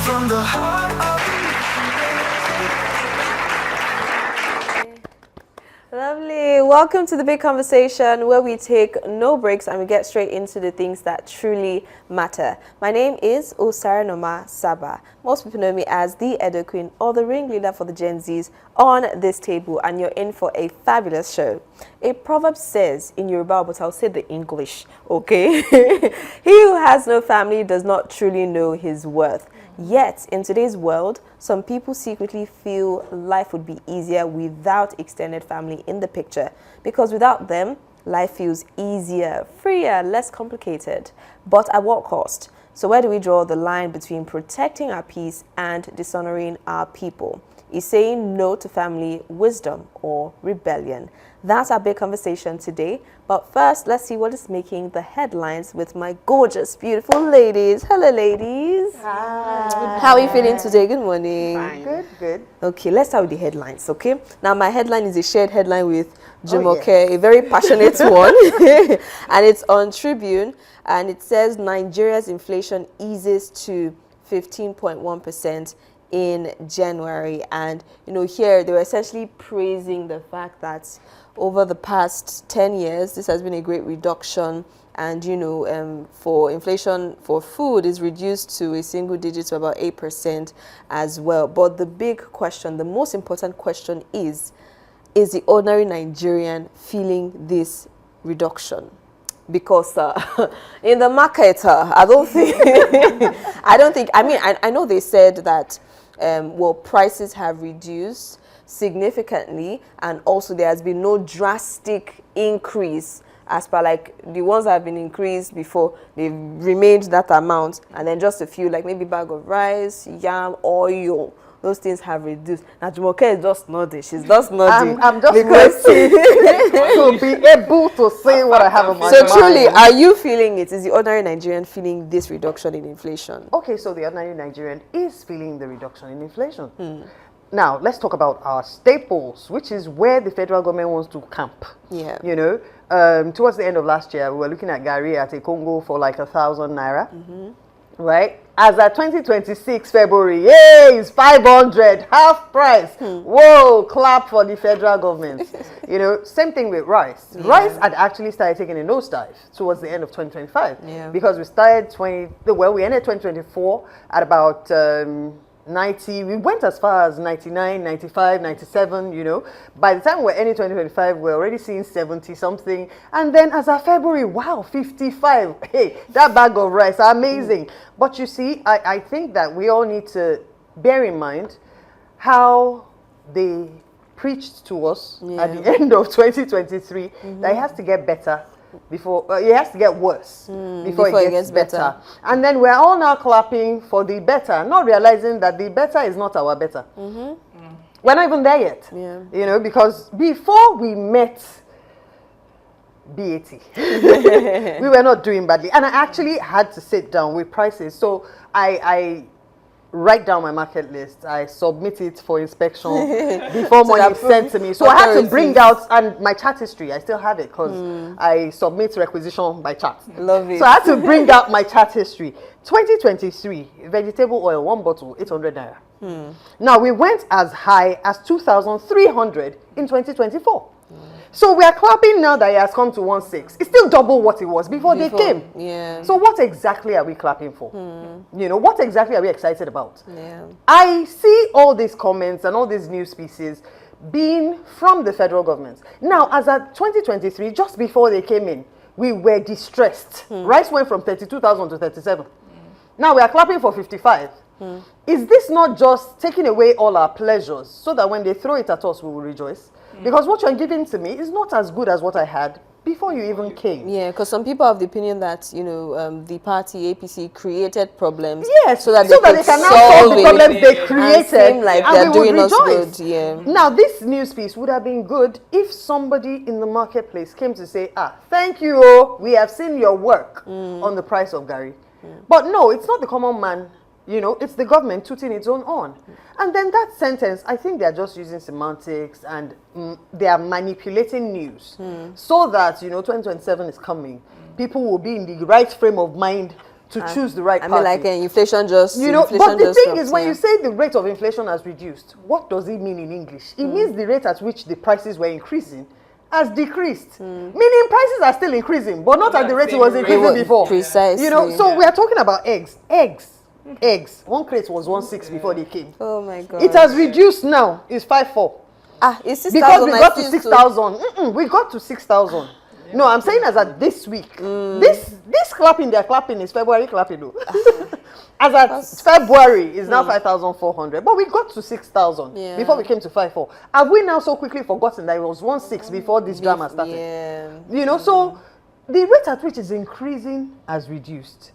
from the heart of Lovely. Welcome to the big conversation where we take no breaks and we get straight into the things that truly matter. My name is Osaranoma Saba. Most people know me as the Edo Queen or the ringleader for the Gen Zs on this table, and you're in for a fabulous show. A proverb says in Yoruba, but I'll say the English, okay? He who has no family does not truly know his worth. Yet, in today's world, some people secretly feel life would be easier without extended family in the picture, because without them, life feels easier, freer, less complicated. But at what cost? So where do we draw the line between protecting our peace and dishonoring our people? Is saying no to family wisdom or rebellion? That's our big conversation today. But first, let's see what is making the headlines with my gorgeous, beautiful ladies. Hello, ladies. Hi. How are you feeling today? Good morning. Fine. Good, good. Okay, let's start with the headlines, okay? Now, my headline is a shared headline with Jumoke, a very passionate one. And it's on Tribune, and it says Nigeria's inflation eases to 15.1% in January. And you know, here they were essentially praising the fact that over the past 10 years this has been a great reduction, and you know, for inflation for food is reduced to a single digit to about 8% as well. But the big question, the most important question is the ordinary Nigerian feeling this reduction? Because in the market, I don't think, I know they said that, well, prices have reduced significantly, and also there has been no drastic increase as per like the ones that have been increased before. They've remained that amount, and then just a few, like maybe bag of rice, yam, oil, those things have reduced. Now Jumoke is just nodding. She's just nodding. I'm just waiting to be able to say what I have on my mind. So truly, are you feeling it? Is the ordinary Nigerian feeling this reduction in inflation? Okay, so the ordinary Nigerian is feeling the reduction in inflation. Now, let's talk about our staples, which is where the federal government wants to camp. Yeah. You know, towards the end of last year, we were looking at Gary at a Congo for like 1,000 naira. Right? As at 2026 February, yay, it's 500, half price. Whoa, clap for the federal government. You know, same thing with rice. Yeah. Rice had actually started taking a nosedive towards the end of 2025. Yeah. Because we started we ended 2024 at about 90, we went as far as 99, 95, 97, you know. By the time we're ending 2025, we're already seeing 70 something. And then as of February, wow, 55. Hey, that bag of rice, amazing. But you see, I think that we all need to bear in mind how they preached to us at the end of 2023 that it has to get better before it has to get worse before it gets better. And then we're all now clapping for the better, not realizing that the better is not our better. We're not even there yet. You know, because before we met BAT, we were not doing badly, and I actually had to sit down with prices. So I write down my market list, I submit it for inspection before money is sent to me. So I had to bring out, and my chart history, I still have it because I submit requisition by chart. Love it. So I had to bring out my chart history. 2023, vegetable oil, one bottle, 800 naira. Now we went as high as 2,300 in 2024. So we are clapping now that it has come to 1.6. It's still double what it was before they came. Yeah. So what exactly are we clapping for? You know, what exactly are we excited about? Yeah. I see all these comments and all these news pieces being from the federal government. Now, as at 2023, just before they came in, we were distressed. Rice went from 32,000 to 37. Now we are clapping for 55. Is this not just taking away all our pleasures so that when they throw it at us, we will rejoice? Because what you're giving to me is not as good as what I had before you even came. Yeah, because some people have the opinion that, you know, the party APC created problems. Yes, so that they they can now solve the problems they created. Seem like and they're we would doing us rejoice. good. Yeah. Now, this news piece would have been good if somebody in the marketplace came to say, thank you, we have seen your work on the price of Gary. But no, it's not the common man. You know, it's the government tooting its own horn. And then that sentence, I think they're just using semantics and they are manipulating news so that, you know, 2027 is coming. People will be in the right frame of mind to choose the right party. I mean, like inflation just, you know, inflation but the just thing dropped, is, when you say the rate of inflation has reduced, what does it mean in English? It means the rate at which the prices were increasing has decreased. Meaning prices are still increasing, but not at the rate it was increasing before. Precisely. You know, so we are talking about eggs. Eggs. One crate was 1.6 before they came. Oh my God. It has reduced now. It's 5.4. It's 6,000. Because we got to 6,000. We got to 6,000. No, I'm saying as at this week. This clapping they're clapping is February clapping though. As at February is now 5,400. But we got to 6,000 before we came to 5.4. Have we now so quickly forgotten that it was 1.6 before this drama started? Yeah. You know, so the rate at which is increasing has reduced.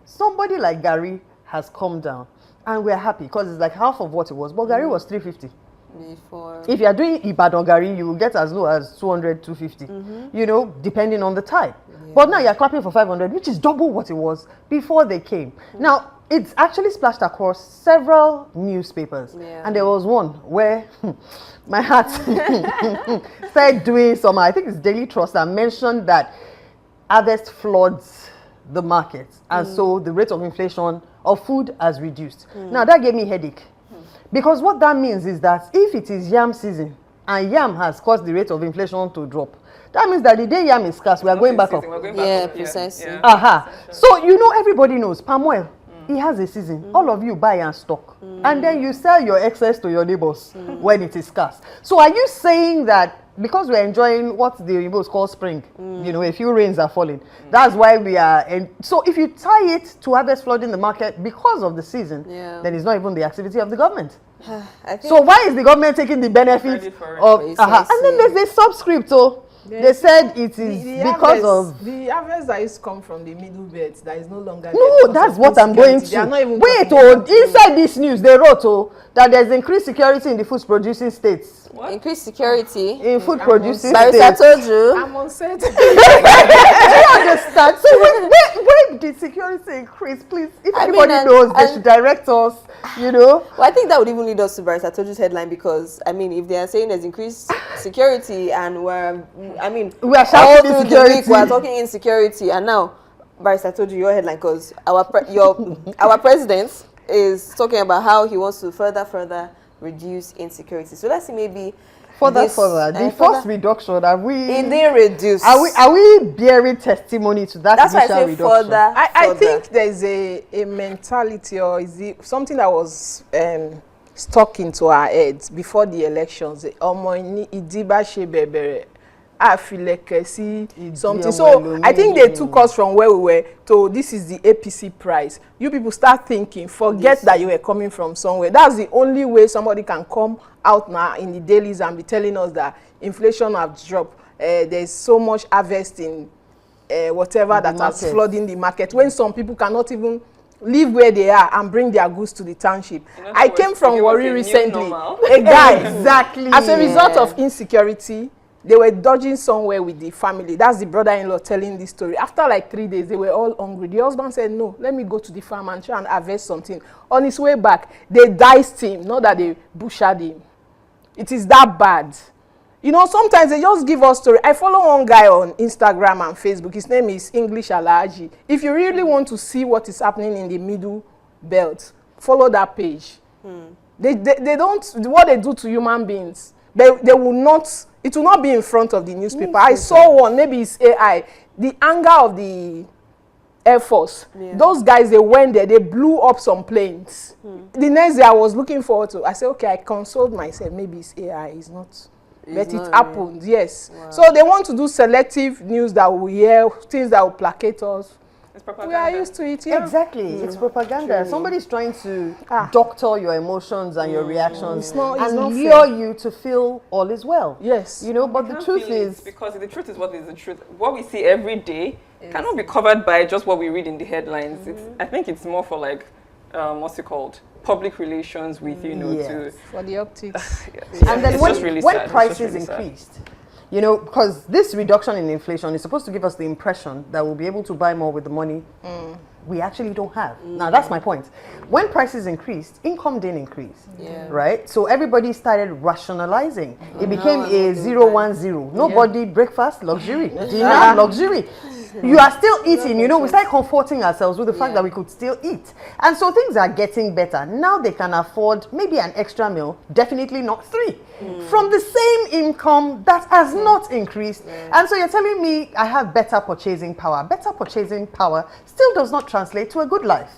Somebody like Gary has come down, and we're happy because it's like half of what it was. But Gary was 350. Before. If you are doing Ibadan Gari, you will get as low as 200, 250, you know, depending on the type. But now you're clapping for 500, which is double what it was before they came. Now, it's actually splashed across several newspapers. And there was one where my heart started doing some, I think it's Daily Trust, that mentioned that harvest floods the market. And so the rate of inflation of food has reduced. Now, that gave me a headache. Because what that means is that if it is yam season and yam has caused the rate of inflation to drop, that means that the day yam is scarce, we are going back up. Precisely. So, you know, everybody knows palm oil. It has a season. All of you buy and stock. And then you sell your excess to your neighbors when it is scarce. So are you saying that because we're enjoying what the Igbo's call spring, you know, a few rains are falling, that's why we are, and so if you tie it to harvest flood in the market because of the season, then it's not even the activity of the government. So why is the government taking the benefit of, and then there's a subscript, they said it is because of the harvest that is come from the middle belt that is no longer. No, that's what I'm going to. Wait, inside this news they wrote that there's increased security in the food producing states. What? Increased security in food producing states. Barrister told you. I'm uncertain. Do you understand? So where did security increase? Please, if anybody knows, they should direct us. You know. Well, I think that would even lead us to Barrister Toju's headline, because I mean, if they are saying there's increased security and we are shouting all through the week we're talking insecurity, and now Barrister Toju, your headline, because our president is talking about how he wants to further reduce insecurity. So let's see, maybe further. The first reduction, are we? It didn't reduce. Are we bearing testimony to that initial reduction? I think there's a mentality, or is it something that was stuck into our heads before the elections. I feel like I see something. So I think they took us from where we were to this is the APC price. You people start thinking, forget that you were coming from somewhere. That's the only way somebody can come out now in the dailies and be telling us that inflation has dropped. There's so much harvest in whatever that has flooding the market, when some people cannot even live where they are and bring their goods to the township. I came from Warri recently. A guy, exactly, as a result of insecurity, they were dodging somewhere with the family. That's the brother-in-law telling this story. After like 3 days, they were all hungry. The husband said, no, let me go to the farm and try and harvest something. On his way back, they diced him, not that they butchered him. It is that bad. You know, sometimes they just give us story. I follow one guy on Instagram and Facebook. His name is English Alaji. If you really want to see what is happening in the middle belt, follow that page. They don't, what they do to human beings, they will not, it will not be in front of the newspaper. I saw one, maybe it's AI, the anger of the Air Force. Those guys, they went there, they blew up some planes. The next day I was looking forward to, I said, okay, I consoled myself, maybe it's AI, it's not. But it happened, yes. Wow. So they want to do selective news that we hear, things that will placate us. It's propaganda. We are used to it, Exactly, it's propaganda. Truly. Somebody's trying to doctor your emotions and your reactions and lure you to feel all is well. Yes. You know, but the truth is... Because the truth is what is the truth. What we see every day cannot be covered by just what we read in the headlines. I think it's more for like, what's it called? Public relations with, you know, to... For the optics. And then when prices increased, you know, because this reduction in inflation is supposed to give us the impression that we'll be able to buy more with the money we actually don't have. Now, that's my point. When prices increased, income didn't increase, right? So everybody started rationalizing. It became a 0-1-0. Nobody breakfast, luxury. Dinner, luxury. You are still eating, you know, we start comforting ourselves with the fact that we could still eat. And so things are getting better. Now they can afford maybe an extra meal, definitely not 3, from the same income that has not increased. And so you're telling me I have better purchasing power. Better purchasing power still does not translate to a good life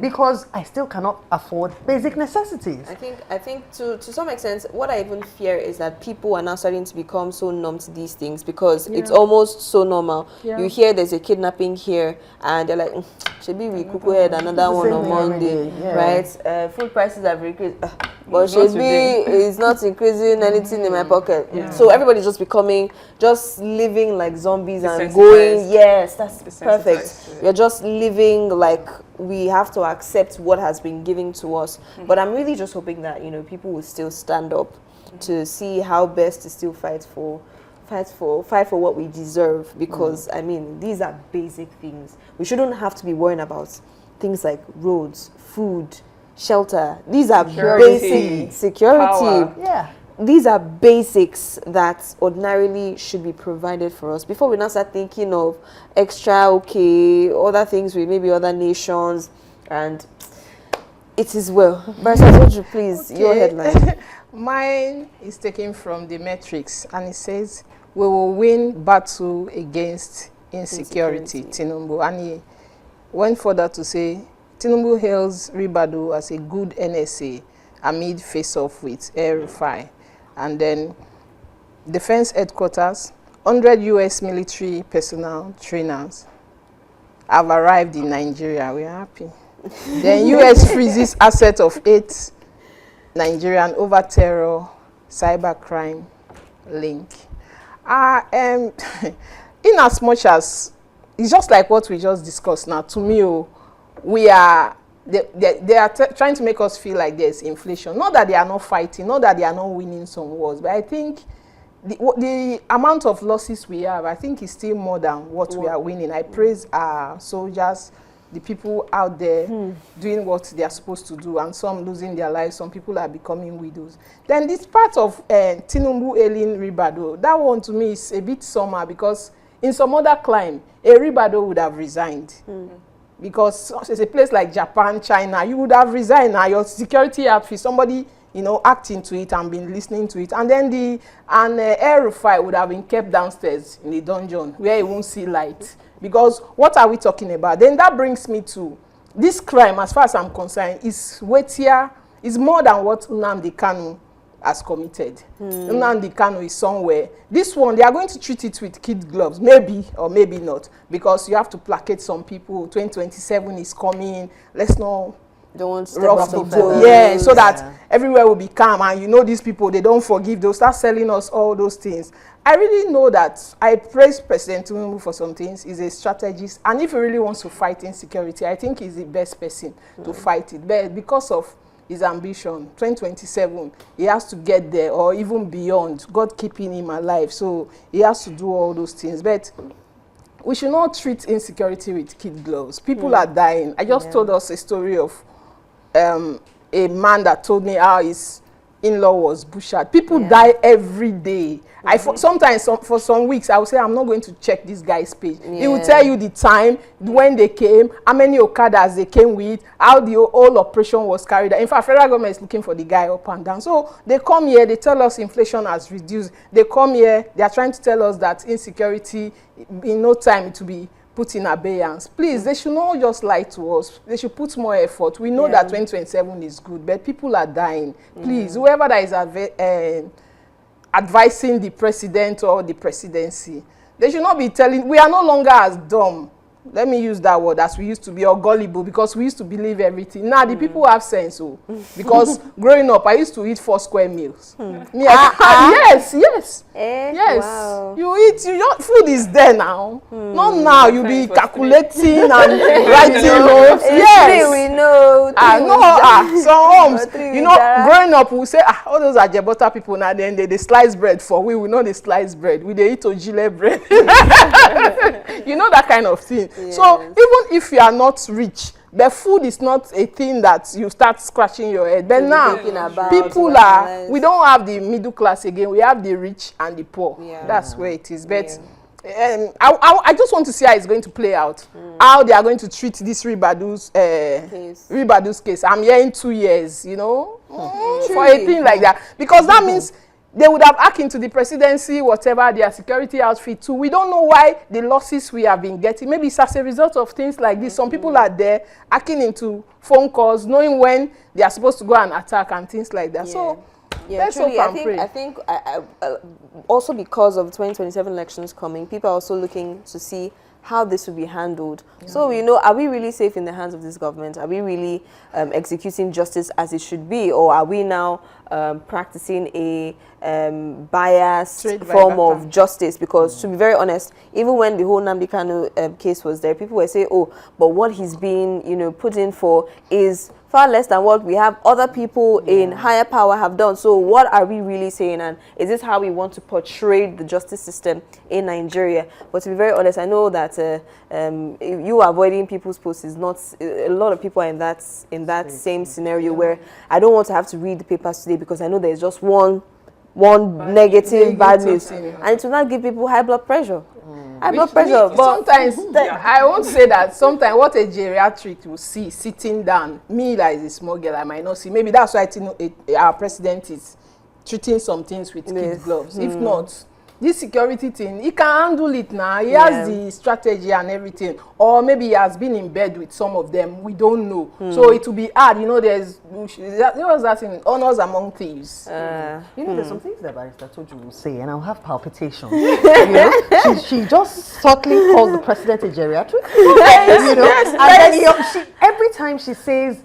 because I still cannot afford basic necessities. I think to some extent, what I even fear is that people are now starting to become so numb to these things because it's almost so normal. You hear there's a kidnapping here and they're like, Shebi we kuku head another one on Monday, right? Food prices have increased, but Shebi is not increasing anything in my pocket. So everybody's just living like zombies and going, yes, that's perfect. We're just living like we have to accept what has been given to us. But I'm really just hoping that, you know, people will still stand up to see how best to still fight for what we deserve, because I mean, these are basic things. We shouldn't have to be worrying about things like roads, food, shelter. These are basic security. Power. These are basics that ordinarily should be provided for us before we now start thinking of extra, other things with maybe other nations. And it is well. Barrister, would you please, your headline? Mine is taken from the metrics, and it says, we will win battle against insecurity. Tinubu. And he went further to say, Tinubu hails Ribadu as a good NSA amid face-off with El-Rufai. And then Defense Headquarters, 100 U.S. military personnel trainers have arrived in Nigeria. We are happy. Then U.S. freezes assets of 8 Nigerian over terror, cybercrime link. In as much as it's just like what we just discussed now, to me, they are trying to make us feel like there's inflation. Not that they are not fighting, not that they are not winning some wars, but I think the amount of losses we have, I think, is still more than what we are winning. I praise our soldiers, the people out there doing what they are supposed to do, and some losing their lives, some people are becoming widows. Then this part of Tinubu hailing Ribado, that one to me is a bit somehow, because in some other clime, a Ribado would have resigned. Because it's a place like Japan, China, you would have resigned. Now your security outfit, somebody, you know, acting to it and been listening to it. And then El-Rufai would have been kept downstairs in the dungeon where he won't see light. Because what are we talking about? Then that brings me to this crime, as far as I'm concerned, is weightier, is more than what Nnamdi Kanu has committed. Nnamdi Kanu is somewhere. This one, they are going to treat it with kid gloves, maybe or maybe not, because you have to placate some people. 2027 is coming. Let's not rough the boat. So that everywhere will be calm. And you know, these people, they don't forgive. They'll start selling us all those things. I really know that I praise President Tinubu for some things. He's a strategist. And if he really wants to fight insecurity, I think he's the best person to fight it. But because of his ambition, 2027, he has to get there or even beyond, God keeping him alive. So he has to do all those things. But we should not treat insecurity with kid gloves. People are dying. I just told us a story of a man that told me how his in-law was butchered. People die every day. Sometimes for some weeks I will say, I'm not going to check this guy's page. He will tell you the time, when they came, how many Okadas they came with, how the whole operation was carried out. In fact, federal government is looking for the guy up and down. So they come here, they tell us inflation has reduced. They come here, they are trying to tell us that insecurity, in no time it will be put in abeyance. Please, they should not just lie to us. They should put more effort. We know that 2027 is good, but people are dying. Please, whoever that is advising the president or the presidency, they should not be telling, we are no longer as dumb. Let me use that word, as we used to be, or gullible, because we used to believe everything. Now, the people have sense, because growing up, I used to eat 4 square meals. Yes. Wow. You eat, food is there now. Not now, you be calculating and writing notes. Yes. We know. Some homes, growing up, we say, all those are Jebota people now, then they slice bread for we know they slice bread. We they eat ojile bread. You know that kind of thing. So even if you are not rich, the food is not a thing that you start scratching your head. But now, people we don't have the middle class again. We have the rich and the poor. That's where it is. But I just want to see how it's going to play out. How they are going to treat this Ribadu's case. I'm hearing 2 years, you know, for a thing like that. Because that means they would have hacked into the presidency, whatever, their security outfit too. We don't know why the losses we have been getting. Maybe it's as a result of things like this. Some people are there hacking into phone calls, knowing when they are supposed to go and attack and things like that. So let's truly, hope and pray. I think also because of 2027 elections coming, people are also looking to see how this will be handled. So, you know, are we really safe in the hands of this government? Are we really executing justice as it should be? Or are we now practicing a biased form of justice? Because to be very honest, even when the whole Nnamdi Kanu case was there, people were saying, oh, but what he's being, you know, put in for is far less than what we have other people in higher power have done. So what are we really saying? And is this how we want to portray the justice system in Nigeria? But to be very honest, I know that you avoiding people's posts is not, a lot of people are in that same scenario where I don't want to have to read the papers today because I know there's just one negative bad news. And it will not give people high blood pressure. High blood pressure. But sometimes, I won't say that, sometimes what a geriatric will see sitting down, me that is a small girl, I might not see. Maybe that's why I think our president is treating some things with kid gloves. If not, this security thing, he can handle it now. He has the strategy and everything. Or maybe he has been in bed with some of them. We don't know. So it will be hard. You know, there was that in honors among thieves. You know, there's some things that Barrister Toju will say, and I'll have palpitations. You know, she just subtly calls the president a geriatric. You know, and then every time she says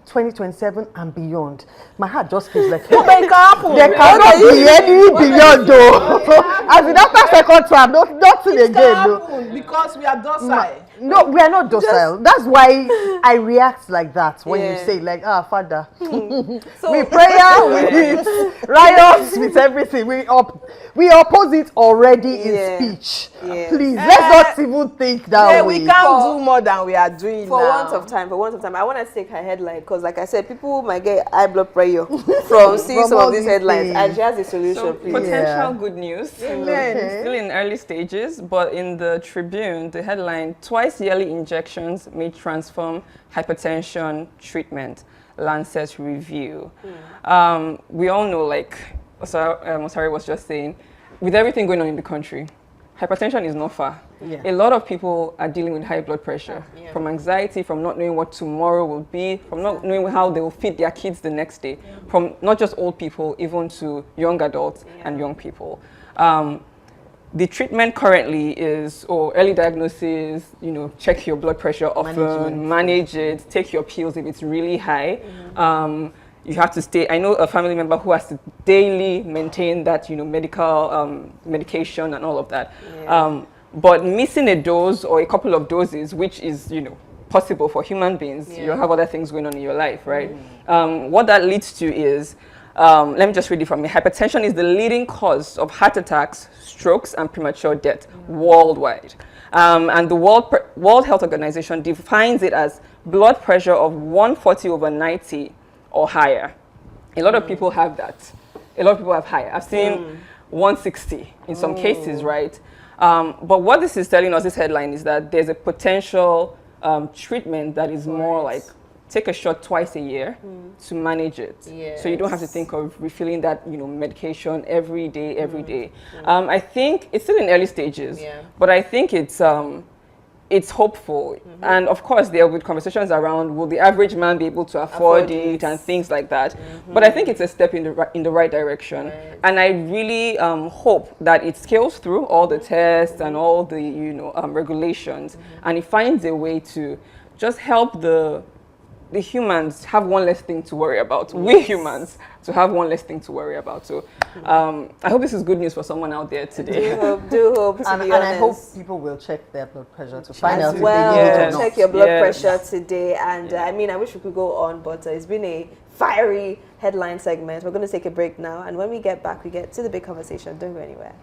2027 and beyond, my heart just feels like there cannot be any beyond though. As in after second term, nothing again though. Because we are docile. No, we are not docile. That's why I react like that when you say like, Father. So with prayer, with riots, with everything. We oppose it already in speech. Please, let's not even think that way. We can't do more than we are doing for now. want of time, I want to take her headline because, like I said, people might get high blood pressure from seeing some of these headlines, and she has a solution. So, please. potential good news. Still in early stages, but in the Tribune, the headline: twice yearly injections may transform hypertension treatment. Lancet review. We all know, like Osari was just saying, with everything going on in the country, hypertension is not far. A lot of people are dealing with high blood pressure, from anxiety, from not knowing what tomorrow will be, from not knowing how they will feed their kids the next day, from not just old people, even to young adults and young people. The treatment currently is early diagnosis, you know, check your blood pressure often, manage it, take your pills if it's really high. You have to stay. I know a family member who has to daily maintain that, you know, medical medication and all of that. But missing a dose or a couple of doses, which is, you know, possible for human beings, you don't have other things going on in your life, right? What that leads to is, let me just read it from me. Hypertension is the leading cause of heart attacks, strokes, and premature death worldwide. And the World Health Organization defines it as blood pressure of 140/90 or higher. A lot of people have that. A lot of people have higher. I've seen 160 in some cases, right? But what this is telling us, this headline, is that there's a potential treatment that is more like take a shot twice a year to manage it. So you don't have to think of refilling that, you know, medication every day. I think it's still in early stages, but I think it's hopeful. And of course, there will be conversations around, will the average man be able to afford it and things like that. But I think it's a step in the right direction. And I really hope that it scales through all the tests and all the, you know, regulations, and it finds a way to just help the humans have one less thing to worry about. We humans to have one less thing to worry about. So I hope this is good news for someone out there today. Do hope to and be honest. I hope people will check their blood pressure to find out if well, they need it or not. check your blood pressure today. And I mean, I wish we could go on, but it's been a fiery headline segment. We're going to take a break now, and when we get back, we get to the big conversation. Don't go anywhere.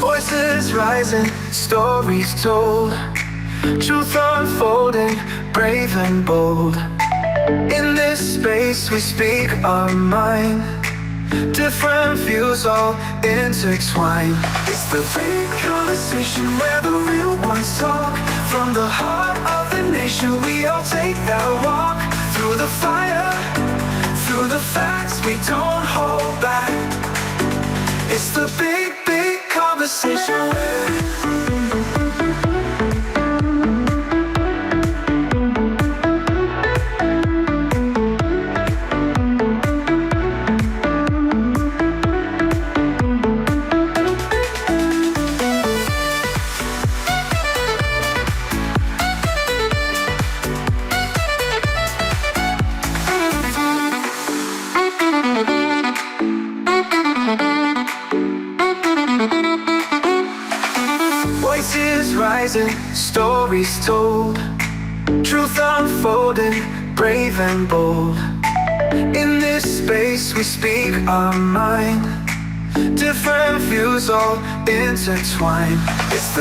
Voices rising, stories told, truth unfolding, brave and bold. In this space we speak our mind. Different views all intertwined. It's the big conversation where the real ones talk. From the heart of the nation we all take that walk. Through the fire, through the facts we don't hold back. It's the big, big conversation. Voices rising, stories told, truth unfolding, brave and bold. In this space we speak our mind. Different views all intertwined. It's the